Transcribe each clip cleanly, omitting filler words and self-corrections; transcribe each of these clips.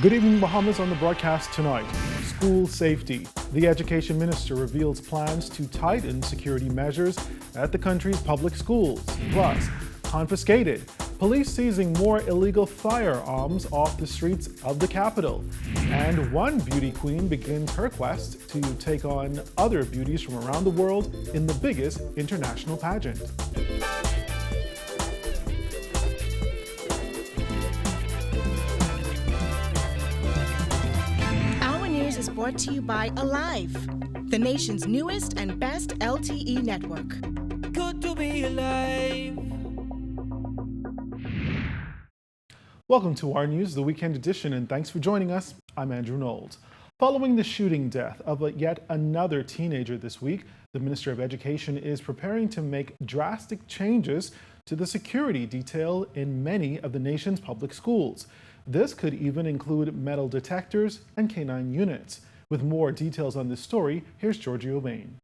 Good evening, Bahamas. On the broadcast tonight. School safety. The education minister reveals plans to tighten security measures at the country's public schools. Plus, confiscated. Police seizing more illegal firearms off the streets of the capital. And one beauty queen begins her quest to take on other beauties from around the world in the biggest international pageant. Is brought to you by Alive, the nation's newest and best LTE network. Good to be alive. Welcome to our news, the weekend edition, and thanks for joining us. I'm Andrew Knowles. Following the shooting death of yet another teenager this week, the Minister of Education is preparing to make drastic changes to the security detail in many of the nation's public schools. This could even include metal detectors and canine units. With more details on this story, here's Giorgio Bain.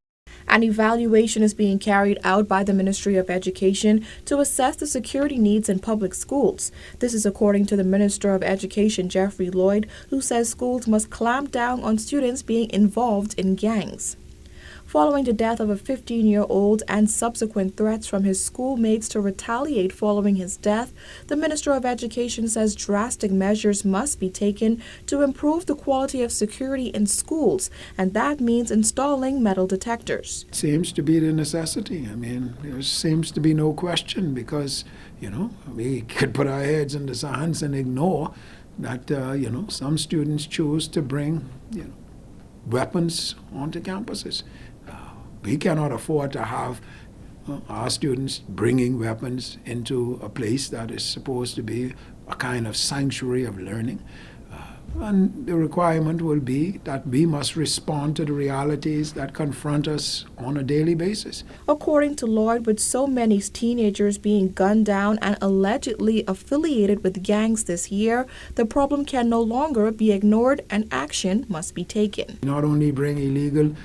An evaluation is being carried out by the Ministry of Education to assess the security needs in public schools. This is according to the Minister of Education, Jeffrey Lloyd, who says schools must clamp down on students being involved in gangs. Following the death of a 15-year-old and subsequent threats from his schoolmates to retaliate following his death, the Minister of Education says drastic measures must be taken to improve the quality of security in schools, and that means installing metal detectors. It seems to be the necessity. I mean, there seems to be no question because, we could put our heads in the sands and ignore that, some students choose to bring, weapons onto campuses. We cannot afford to have our students bringing weapons into a place that is supposed to be a kind of sanctuary of learning. And the requirement will be that we must respond to the realities that confront us on a daily basis. According to Lloyd, with so many teenagers being gunned down and allegedly affiliated with gangs this year, the problem can no longer be ignored and action must be taken. Not only bring illegal,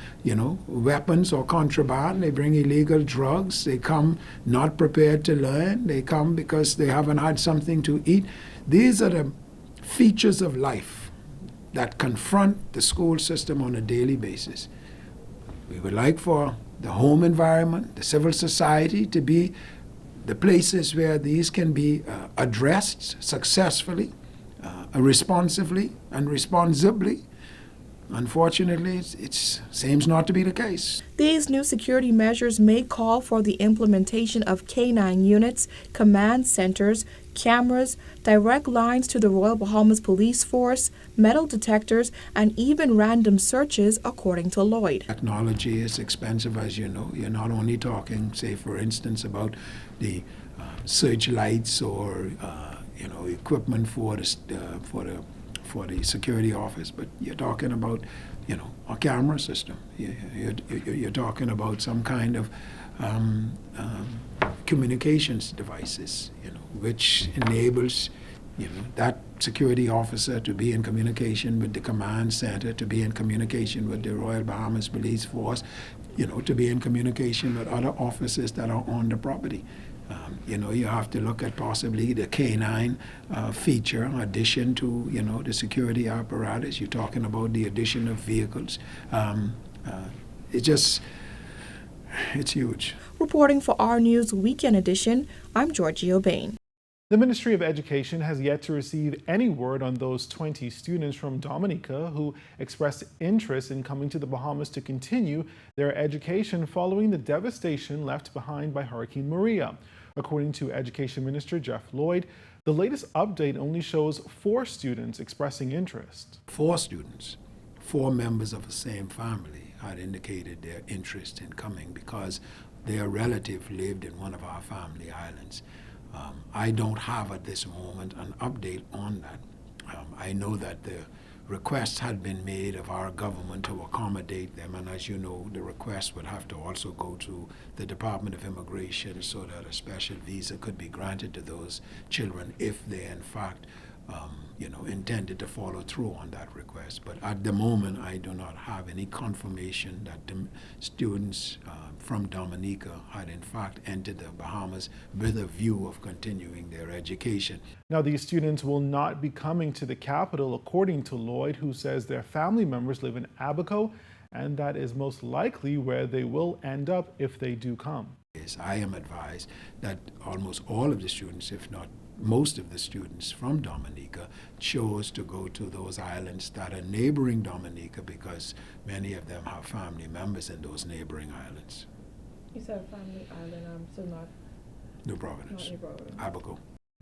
weapons or contraband, they bring illegal drugs. They come not prepared to learn. They come because they haven't had something to eat. These are the features of life that confront the school system on a daily basis. We would like for the home environment, the civil society to be the places where these can be addressed successfully, responsively, and responsibly. Unfortunately, it seems not to be the case. These new security measures may call for the implementation of canine units, command centers, cameras, direct lines to the Royal Bahamas Police Force, metal detectors, and even random searches, according to Lloyd. Technology is expensive, as you know. You're not only talking, say, for instance, about the searchlights or equipment for the security office, but you're talking about, a camera system. You're talking about some kind of communications devices, which enables, that security officer to be in communication with the command center, to be in communication with the Royal Bahamas Police Force, to be in communication with other officers that are on the property. You have to look at possibly the canine feature addition to, the security apparatus. You're talking about the addition of vehicles. It's huge. Reporting for our News Weekend Edition, I'm Giorgio Bain. The Ministry of Education has yet to receive any word on those 20 students from Dominica who expressed interest in coming to the Bahamas to continue their education following the devastation left behind by Hurricane Maria. According to Education Minister Jeff Lloyd, the latest update only shows 4 students expressing interest. 4 students, 4 members of the same family had indicated their interest in coming because their relative lived in one of our family islands. I don't have at this moment an update on that. I know that the requests had been made of our government to accommodate them, and as you know, the request would have to also go to the Department of Immigration so that a special visa could be granted to those children if they in fact intended to follow through on that request. But at the moment, I do not have any confirmation that the students from Dominica had in fact entered the Bahamas with a view of continuing their education. Now, these students will not be coming to the capital, according to Lloyd, who says their family members live in Abaco, and that is most likely where they will end up if they do come. I am advised that almost all of the students, if not most of the students from Dominica, chose to go to those islands that are neighboring Dominica because many of them have family members in those neighboring islands. You said family island, so not New Providence, Abaco.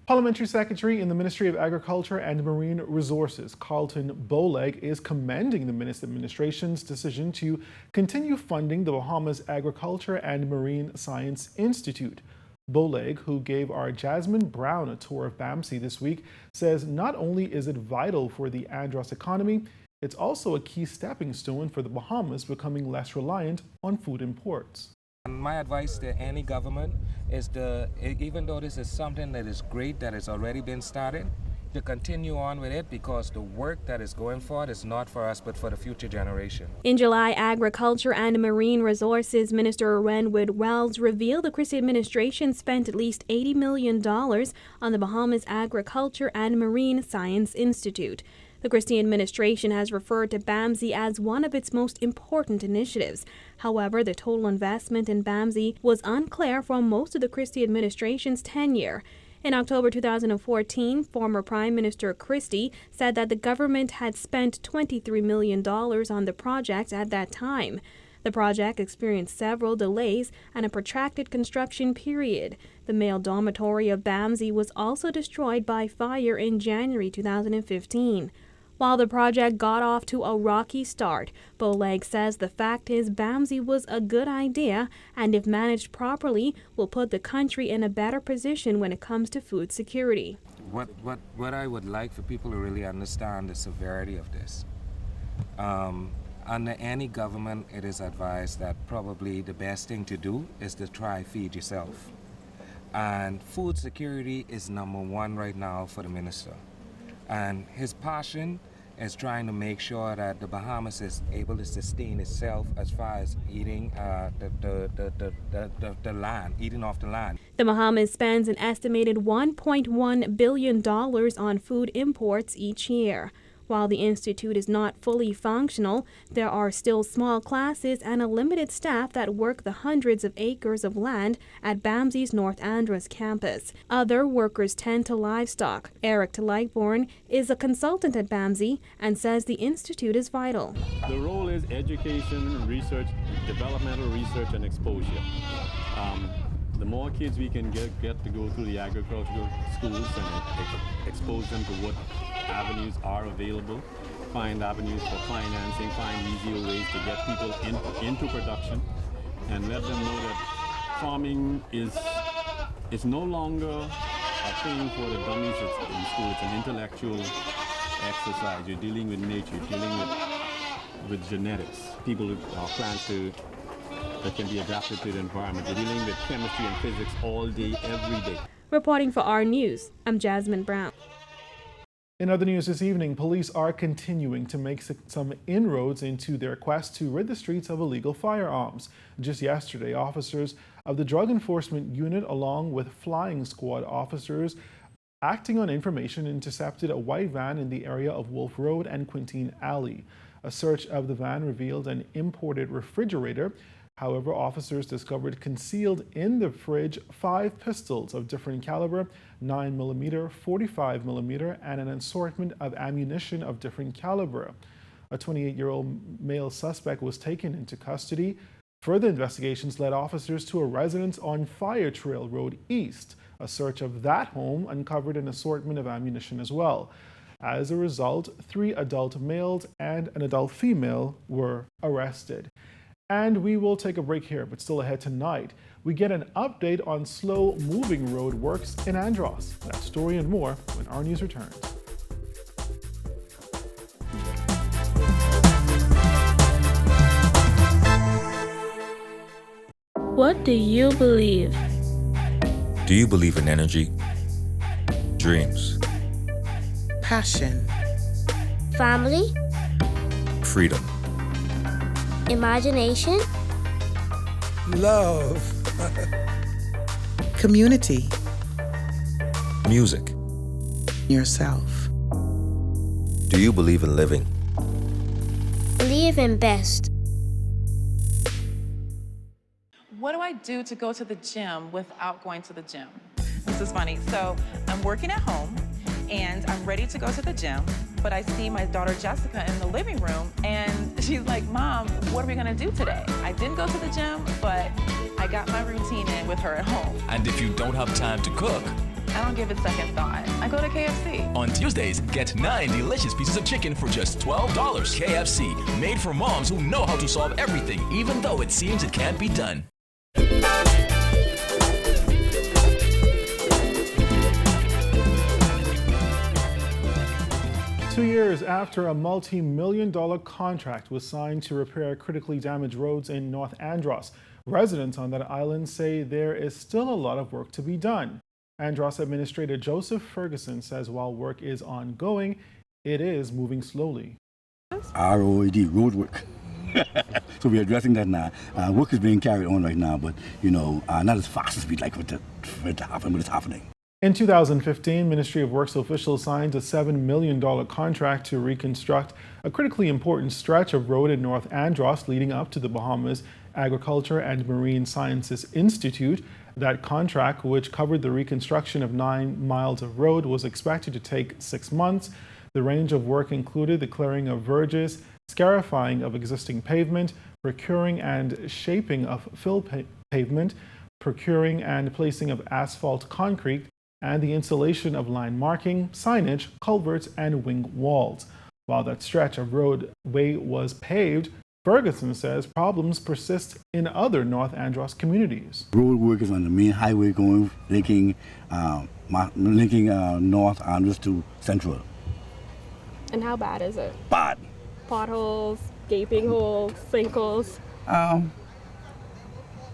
Parliamentary Secretary in the Ministry of Agriculture and Marine Resources, Carlton Bowleg, is commending the administration's decision to continue funding the Bahamas Agriculture and Marine Science Institute. Bowleg, who gave our Jasmine Brown a tour of Vamsi this week, says not only is it vital for the Andros economy, it's also a key stepping stone for the Bahamas becoming less reliant on food imports. My advice to any government is even though this is something that is great that has already been started, to continue on with it, because the work that is going forward is not for us but for the future generation. In July, Agriculture and Marine Resources Minister Renwood Wells revealed the Christie administration spent at least $80 million on the Bahamas Agriculture and Marine Science Institute. The Christie administration has referred to Vamsi as one of its most important initiatives. However, the total investment in Vamsi was unclear for most of the Christie administration's tenure. In October 2014, former Prime Minister Christie said that the government had spent $23 million on the project at that time. The project experienced several delays and a protracted construction period. The male dormitory of Vamsi was also destroyed by fire in January 2015. While the project got off to a rocky start, Bowleg says the fact is Vamsi was a good idea, and if managed properly, will put the country in a better position when it comes to food security. What I would like for people to really understand the severity of this. Under any government, it is advised that probably the best thing to do is to try feed yourself. And food security is number one right now for the minister. And his passion is trying to make sure that the Bahamas is able to sustain itself as far as eating the land, eating off the land. The Bahamas spends an estimated $1.1 billion on food imports each year. While the institute is not fully functional, there are still small classes and a limited staff that work the hundreds of acres of land at Vamsi's North Andros campus. Other workers tend to livestock. Eric Lightborn is a consultant at Vamsi and says the institute is vital. The role is education, research, developmental research, and exposure. The more kids we can get to go through the agricultural schools and expose them to what avenues are available, find avenues for financing, find easier ways to get people into production, and let them know that farming is no longer a thing for the dummies in school. It's an intellectual exercise. You're dealing with nature, you're dealing with genetics. People are plants that can be adapted to the environment. You're dealing with chemistry and physics all day, every day. Reporting for our News, I'm Jasmine Brown. In other news this evening, police are continuing to make some inroads into their quest to rid the streets of illegal firearms. Just yesterday, officers of the Drug Enforcement Unit, along with flying squad officers acting on information, intercepted a white van in the area of Wolf Road and Quintine Alley. A search of the van revealed an imported refrigerator. However, officers discovered concealed in the fridge 5 pistols of different caliber, 9mm, 45mm, and an assortment of ammunition of different caliber. A 28-year-old male suspect was taken into custody. Further investigations led officers to a residence on Fire Trail Road East. A search of that home uncovered an assortment of ammunition as well. As a result, 3 adult males and an adult female were arrested. And we will take a break here, but still ahead tonight, we get an update on slow-moving road works in Andros. That story and more when our news returns. What do you believe? Do you believe in energy, dreams, Passion, Family, freedom, imagination, Love. Community. music. Yourself. Do you believe in living? believe in best. What do I do to go to the gym without going to the gym? This is funny. So I'm working at home and I'm ready to go to the gym, but I see my daughter Jessica in the living room and she's like, Mom, what are we gonna do today? I didn't go to the gym, but I got my routine in with her at home. And if you don't have time to cook, I don't give it second thought. I go to KFC. On Tuesdays, get 9 delicious pieces of chicken for just $12. KFC, made for moms who know how to solve everything, even though it seems it can't be done. 2 years after a multi-million-dollar contract was signed to repair critically damaged roads in North Andros, residents on that island say there is still a lot of work to be done. Andros Administrator Joseph Ferguson says while work is ongoing, it is moving slowly. ROAD, road work. So we're addressing that now. Work is being carried on right now, but not as fast as we'd like for it to happen, but it's happening. In 2015, Ministry of Works officials signed a $7 million contract to reconstruct a critically important stretch of road in North Andros leading up to the Bahamas Agriculture and Marine Sciences Institute. That contract, which covered the reconstruction of 9 miles of road, was expected to take 6 months. The range of work included the clearing of verges, scarifying of existing pavement, procuring and shaping of fill pavement, procuring and placing of asphalt concrete, and the installation of line marking, signage, culverts, and wing walls. While that stretch of roadway was paved, Ferguson says problems persist in other North Andros communities. Road work is on the main highway linking North Andros to Central. And how bad is it? Bad. Potholes, gaping holes, sinkholes.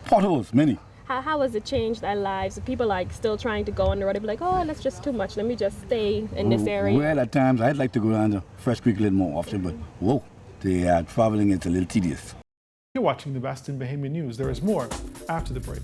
Potholes, many. How has it changed our lives? People still trying to go on the road. They be like, oh, that's just too much. Let me just stay in this area. Well, at times I'd like to go down to Fresh Creek a little more often, but whoa, the traveling is a little tedious. You're watching the best in Bahamian news. There is more after the break.